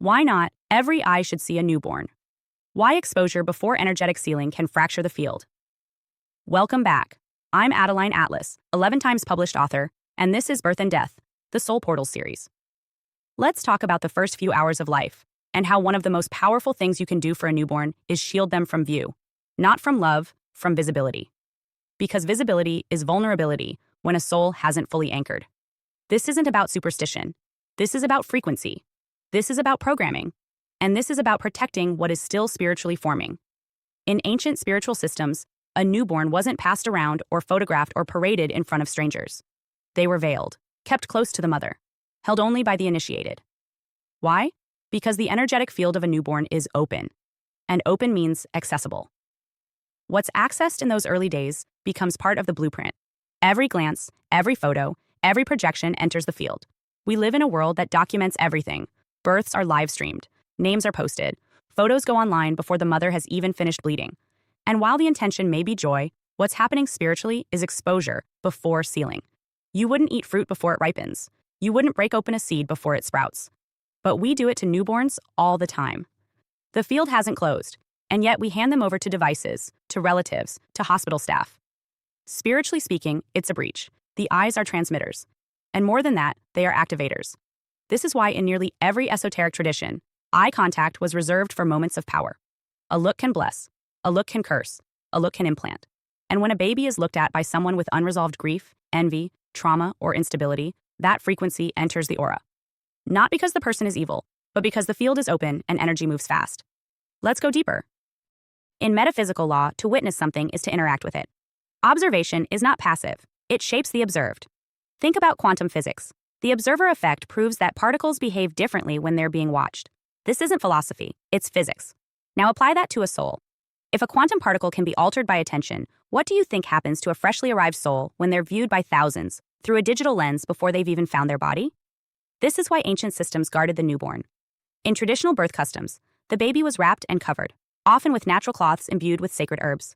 Why not? Every eye should see a newborn. Why exposure before energetic sealing can fracture the field. Welcome back. I'm Adeline Atlas, 11 times published author, and this is Birth and Death, the Soul Portal series. Let's talk about the first few hours of life, and how one of the most powerful things you can do for a newborn is shield them from view. Not from love, from visibility. Because visibility is vulnerability when a soul hasn't fully anchored. This isn't about superstition. This is about frequency. This is about programming. And this is about protecting what is still spiritually forming. In ancient spiritual systems, a newborn wasn't passed around or photographed or paraded in front of strangers. They were veiled, kept close to the mother, held only by the initiated. Why? Because the energetic field of a newborn is open, and open means accessible. What's accessed in those early days becomes part of the blueprint. Every glance, every photo, every projection enters the field. We live in a world that documents everything. Births are live-streamed, names are posted, photos go online before the mother has even finished bleeding. And while the intention may be joy, what's happening spiritually is exposure before sealing. You wouldn't eat fruit before it ripens. You wouldn't break open a seed before it sprouts. But we do it to newborns all the time. The field hasn't closed, and yet we hand them over to devices, to relatives, to hospital staff. Spiritually speaking, it's a breach. The eyes are transmitters. And more than that, they are activators. This is why in nearly every esoteric tradition, eye contact was reserved for moments of power. A look can bless. A look can curse. A look can implant. And when a baby is looked at by someone with unresolved grief, envy, trauma, or instability, that frequency enters the aura. Not because the person is evil, but because the field is open and energy moves fast. Let's go deeper. In metaphysical law, to witness something is to interact with it. Observation is not passive. It shapes the observed. Think about quantum physics. The observer effect proves that particles behave differently when they're being watched. This isn't philosophy, it's physics. Now apply that to a soul. If a quantum particle can be altered by attention, what do you think happens to a freshly arrived soul when they're viewed by thousands through a digital lens before they've even found their body? This is why ancient systems guarded the newborn. In traditional birth customs, the baby was wrapped and covered, often with natural cloths imbued with sacred herbs.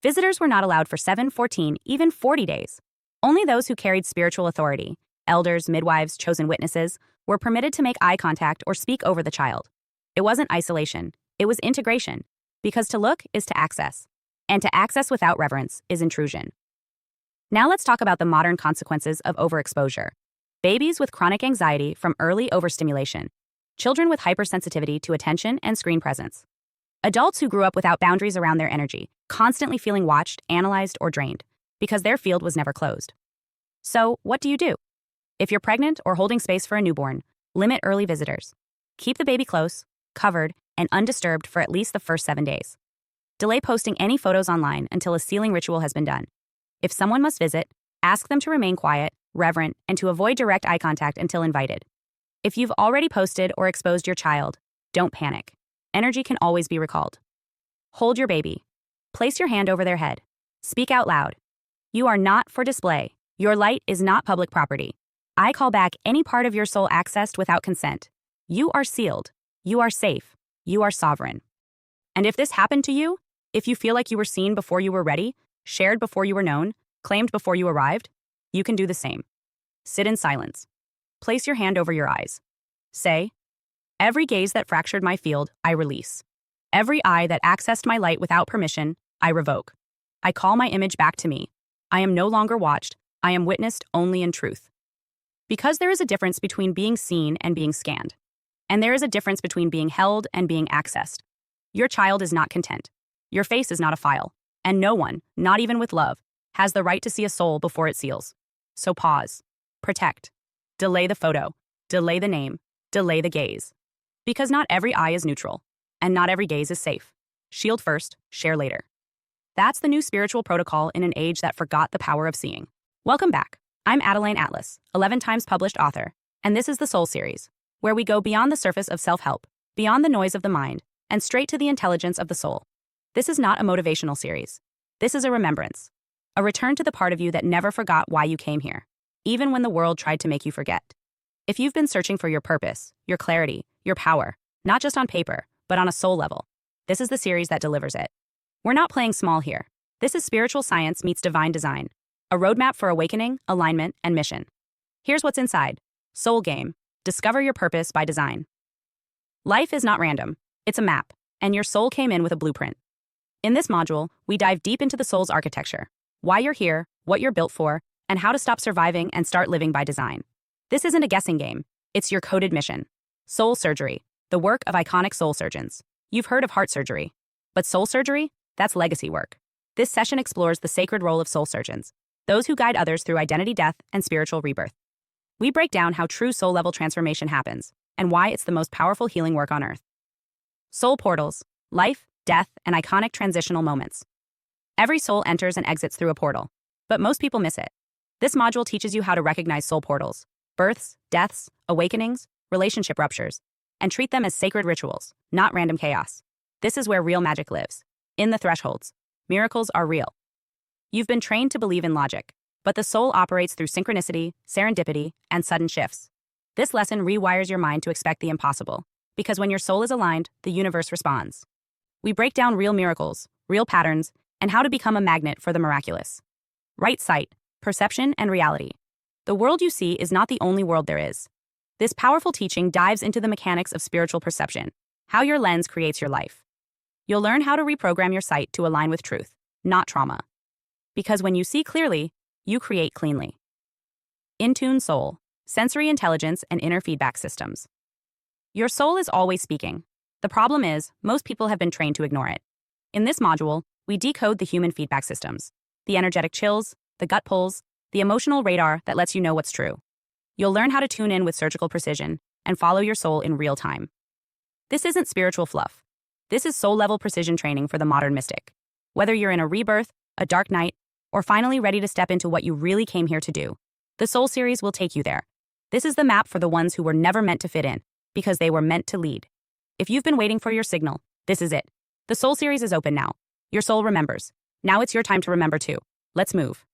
Visitors were not allowed for 7, 14, even 40 days. Only those who carried spiritual authority, elders, midwives, chosen witnesses, were permitted to make eye contact or speak over the child. It wasn't isolation, it was integration. Because to look is to access, and to access without reverence is intrusion. Now let's talk about the modern consequences of overexposure. Babies with chronic anxiety from early overstimulation. Children with hypersensitivity to attention and screen presence. Adults who grew up without boundaries around their energy, constantly feeling watched, analyzed, or drained, because their field was never closed. So, what do you do? If you're pregnant or holding space for a newborn, limit early visitors. Keep the baby close, covered, and undisturbed for at least the first 7 days. Delay posting any photos online until a sealing ritual has been done. If someone must visit, ask them to remain quiet, reverent, and to avoid direct eye contact until invited. If you've already posted or exposed your child, don't panic. Energy can always be recalled. Hold your baby. Place your hand over their head. Speak out loud. You are not for display. Your light is not public property. I call back any part of your soul accessed without consent. You are sealed. You are safe. You are sovereign. And if this happened to you, if you feel like you were seen before you were ready, shared before you were known, claimed before you arrived, you can do the same. Sit in silence. Place your hand over your eyes. Say, every gaze that fractured my field, I release. Every eye that accessed my light without permission, I revoke. I call my image back to me. I am no longer watched. I am witnessed only in truth. Because there is a difference between being seen and being scanned. And there is a difference between being held and being accessed. Your child is not content. Your face is not a file. And no one, not even with love, has the right to see a soul before it seals. So pause. Protect. Delay the photo. Delay the name. Delay the gaze. Because not every eye is neutral. And not every gaze is safe. Shield first, share later. That's the new spiritual protocol in an age that forgot the power of seeing. Welcome back. I'm Adeline Atlas, 11 times published author, and this is the Soul series, where we go beyond the surface of self-help, beyond the noise of the mind, and straight to the intelligence of the soul. This is not a motivational series. This is a remembrance. A return to the part of you that never forgot why you came here, even when the world tried to make you forget. If you've been searching for your purpose, your clarity, your power, not just on paper, but on a soul level, this is the series that delivers it. We're not playing small here. This is spiritual science meets divine design, a roadmap for awakening, alignment, and mission. Here's what's inside. Soul Game. Discover your purpose by design. Life is not random. It's a map, and your soul came in with a blueprint. In this module, we dive deep into the soul's architecture, why you're here, what you're built for, and how to stop surviving and start living by design. This isn't a guessing game. It's your coded mission. Soul surgery, the work of iconic soul surgeons. You've heard of heart surgery, but soul surgery? That's legacy work. This session explores the sacred role of soul surgeons, those who guide others through identity death and spiritual rebirth. We break down how true soul-level transformation happens and why it's the most powerful healing work on earth. Soul portals, life, death, and iconic transitional moments. Every soul enters and exits through a portal, but most people miss it. This module teaches you how to recognize soul portals, births, deaths, awakenings, relationship ruptures, and treat them as sacred rituals, not random chaos. This is where real magic lives. In the thresholds, miracles are real. You've been trained to believe in logic, but the soul operates through synchronicity, serendipity, and sudden shifts. This lesson rewires your mind to expect the impossible, because when your soul is aligned, the universe responds. We break down real miracles, real patterns, and how to become a magnet for the miraculous. Right sight, perception, and reality. The world you see is not the only world there is. This powerful teaching dives into the mechanics of spiritual perception, how your lens creates your life. You'll learn how to reprogram your sight to align with truth, not trauma. Because when you see clearly, you create cleanly. In-tune soul, sensory intelligence, and inner feedback systems. Your soul is always speaking. The problem is, most people have been trained to ignore it. In this module, we decode the human feedback systems, the energetic chills, the gut pulls, the emotional radar that lets you know what's true. You'll learn how to tune in with surgical precision and follow your soul in real time. This isn't spiritual fluff. This is soul-level precision training for the modern mystic. Whether you're in a rebirth, a dark night, or finally ready to step into what you really came here to do, the Soul series will take you there. This is the map for the ones who were never meant to fit in, because they were meant to lead. If you've been waiting for your signal, this is it. The Soul series is open now. Your soul remembers. Now it's your time to remember too. Let's move.